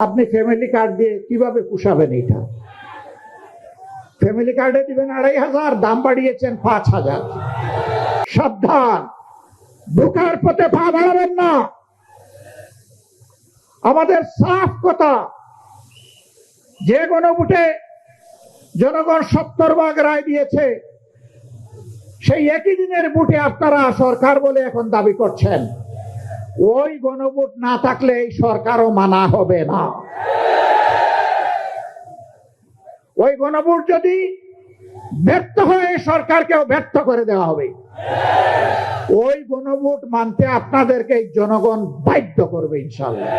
আপনি family card দিয়ে কিভাবে পুষাবেন? এটা ফ্যামিলি কার্ডে দিবেন ২৫০০, দাম বাড়িয়েছেন ৫০০০। সাবধান, ঢোকার পথে পা বাড়াবেন না। আমাদের সাফ কথা, যে গণভোটে জনগণ ৭০ ভাগ রায় দিয়েছে, সেই একই দিনের ভোটে আপনারা সরকার বলে এখন দাবি করছেন। ওই গণভোট না থাকলে এই সরকারও মানা হবে না। ওই গণভোট যদি ব্যর্থ হয়, সরকারকেও ব্যর্থ করে দেওয়া হবে। ওই গণভোট মানতে আপনাদেরকে জনগণ বাধ্য করবে ইনশাআল্লাহ।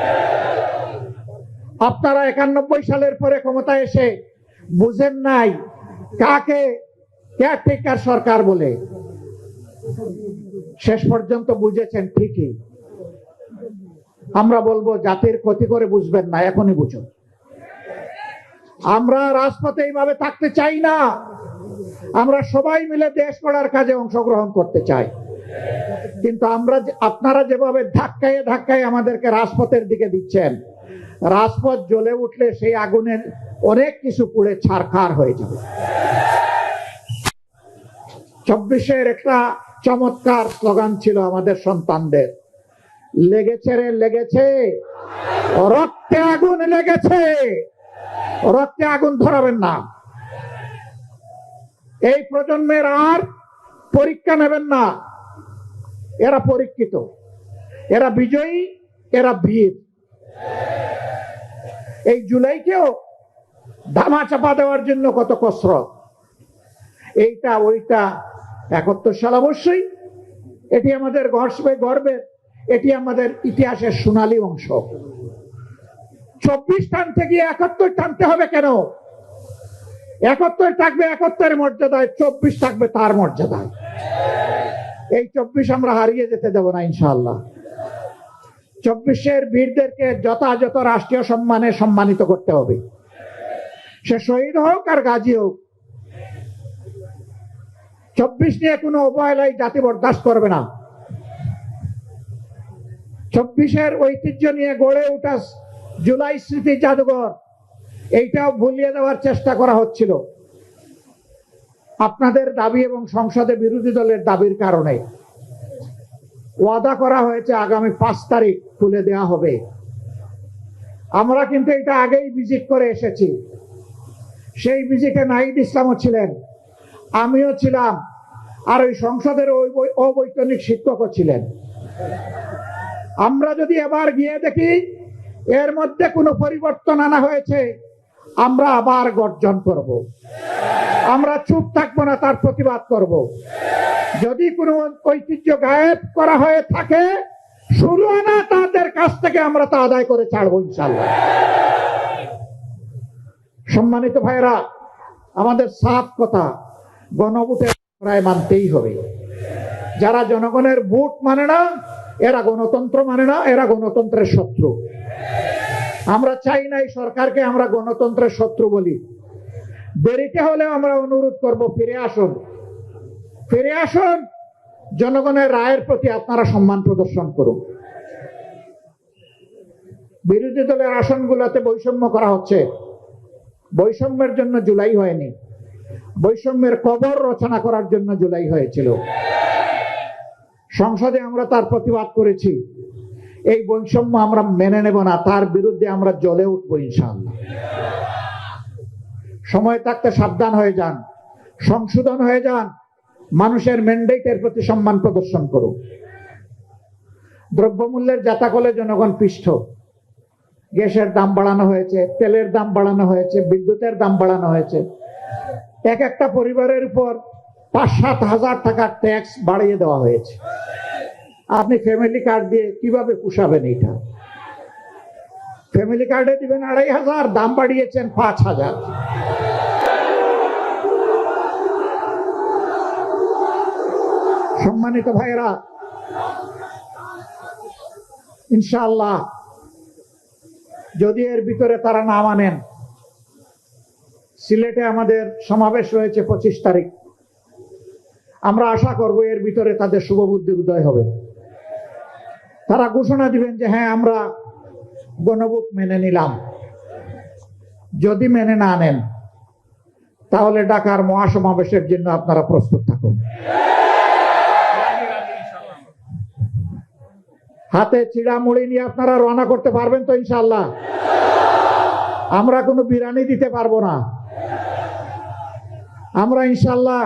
আপনারা ৯১ সালের পরে ক্ষমতায় এসে বুঝেন নাই কাকে কেয়ারটেকার সরকার বলে। শেষ পর্যন্ত বুঝেছেন ঠিকই। আমরা বলবো জাতির ক্ষতি করে বুঝবেন না, এখনই বুঝুন। আমরা রাজপথে এইভাবে থাকতে চাই না। আমরা সবাই মিলে দেশ গড়ার কাজে অংশগ্রহণ করতে চাই। কিন্তু আপনারা যেভাবে ধাক্কায় ধাক্কায় আমাদেরকে রাজপথের দিকে দিচ্ছেন, রাজপথ জ্বলে উঠলে সেই আগুনের অনেক কিছু পুড়ে ছারখার হয়ে যাবে। ২৪-এর একটা চমৎকার স্লোগান ছিল আমাদের সন্তানদের, লেগেছে রে লেগেছে, রক্তে আগুন লেগেছে, রক্তে আগুন ধরাবেন না। এই প্রজন্মের আর পরীক্ষা নেবেন না। এরা পরীক্ষিত, এরা বিজয়ী, এরা বীর। এই জুলাইকেও ধামা চাপা দেওয়ার জন্য কত কসরত, এইটা ওইটা। ৭১ সাল অবশ্যই এটি আমাদের গর্বের, এটি আমাদের ইতিহাসের সোনালী অংশ। ২৪ টানতে গিয়ে ৭১ টানতে হবে কেন? ৭১ থাকবে ৭১-এর মর্যাদায়, ২৪ থাকবে তার মর্যাদায়। এই ২৪ আমরা হারিয়ে যেতে দেব না ইনশাআল্লাহ। ২৪-এর বীরদেরকে যথাযথ রাষ্ট্রীয় সম্মানে সম্মানিত করতে হবে। সে শহীদ হোক আর গাজী হোক, ২৪ নিয়ে কোনো অবহেলাই জাতি বরদাস্ত করবে না। ২৪-এর ঐতিহ্য নিয়ে গড়ে ওঠা জুলাই স্মৃতি জাদুঘর, এইটাও ভুলিয়ে দেওয়ার চেষ্টা করা হচ্ছিল আপনাদের দাবি এবং সংসদে বিরোধী দলের দাবির কারণে। ওয়াদা করা হয়েছে আগামী ৫ তারিখ খুলে দেওয়া হবে। আমরা কিন্তু এটা আগেই ভিজিট করে এসেছি। সেই ভিজিটে নাহিদ ইসলামও ছিলেন, আমিও ছিলাম, আর ওই সংসদের অবৈতনিক শিক্ষকও ছিলেন। আমরা যদি এবার গিয়ে দেখি এর মধ্যে কোনো পরিবর্তন আনা হয়েছে, আমরা আবার গর্জন করব। আমরা চুপ থাকবো না, তার প্রতিবাদ করব। যদি কোনো ঐতিহ্য গায়েব করা হয়ে থাকে, শুরু আনা তাদের কাছ থেকে আমরা তা আদায় করে ছাড়বো ইনশাআল্লাহ। সম্মানিত ভাইরা, আমাদের সাফ কথা, গণভোটের রায় মানতেই হবে। যারা জনগণের ভোট মানে না, এরা গণতন্ত্র মানে না, এরা গণতন্ত্রের শত্রু। আমরা চাই না এই সরকারকে আমরা গণতন্ত্রের শত্রু বলি। দেরিতে হলেও আমরা অনুরোধ করব, ফিরে আসুন, ফিরে আসুন। জনগণের রায়ের প্রতি আপনারা সম্মান প্রদর্শন করুন। বিরোধী দলের আসনগুলোতে বৈষম্য করা হচ্ছে। বৈষম্যের জন্য জুলাই হয়নি, বৈষম্যের কবর রচনা করার জন্য জুলাই হয়েছিল। সংসদে আমরা তার প্রতিবাদ করেছি। এই বৈষম্য আমরা মেনে নেব না, তার বিরুদ্ধে আমরা জ্বলে উঠবো ইনশাআল্লাহ। সময় থাকতে সাবধান হয়ে যান, সংশোধন হয়ে যান, মানুষের ম্যান্ডেটের প্রতি সম্মান প্রদর্শন করুন। দ্রব্যমূল্যের জাতাকলে জনগণ পিষ্ট। গ্যাসের দাম বাড়ানো হয়েছে, তেলের দাম বাড়ানো হয়েছে, বিদ্যুতের দাম বাড়ানো হয়েছে। এক একটা পরিবারের উপর ৫-৭ হাজার টাকার ট্যাক্স বাড়িয়ে দেওয়া হয়েছে। আপনি ফ্যামিলি কার্ড দিয়ে কিভাবে পুষাবেন? এটা ফ্যামিলি কার্ডে দিবেন ২৫০০, দাম বাড়িয়েছেন ৫০০০। সম্মানিত ভাইরা, ইনশাআল্লাহ যদি এর ভিতরে তারা না মানেন, সিলেটে আমাদের সমাবেশ রয়েছে ২৫ তারিখ। আমরা আশা করব এর ভিতরে তাদের শুভবুদ্ধির উদয় হবে। তারা ঘোষণা দিবেন যে হ্যাঁ, আমরা গণভোট মেনে নিলাম। যদি মেনে না নেন তাহলে ঢাকার মহাসমাবেশের জন্য আপনারা প্রস্তুত থাকুন। হাতে চিড়া মুড়ি নিয়ে আপনারা রওনা করতে পারবেন তো ইনশাআল্লাহ? আমরা কোনো বিরানি দিতে পারবো না। আমরা ইনশাআল্লাহ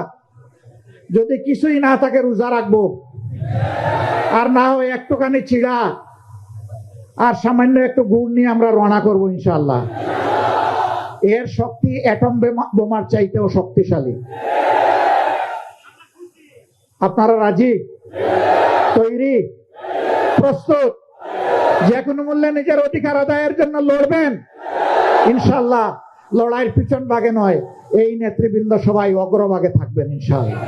যদি কিছুই না থাকে রোজা রাখবো, আর না হয় একটুখানি চিড়া আর সামান্য একটু গুড় নিয়ে আমরা রওনা করবো ইনশাআল্লাহ। এর শক্তি অ্যাটম বোমার চাইতেও শক্তিশালী। আপনারা রাজি, তৈরি, প্রস্তুত? যে কোনো মূল্যে নিজের অধিকার আদায়ের জন্য লড়বেন ইনশাআল্লাহ। লড়াইয়ের পিছন ভাগে নয়, এই নেতৃবৃন্দ সবাই অগ্রভাগে থাকবেন ইনশাআল্লাহ।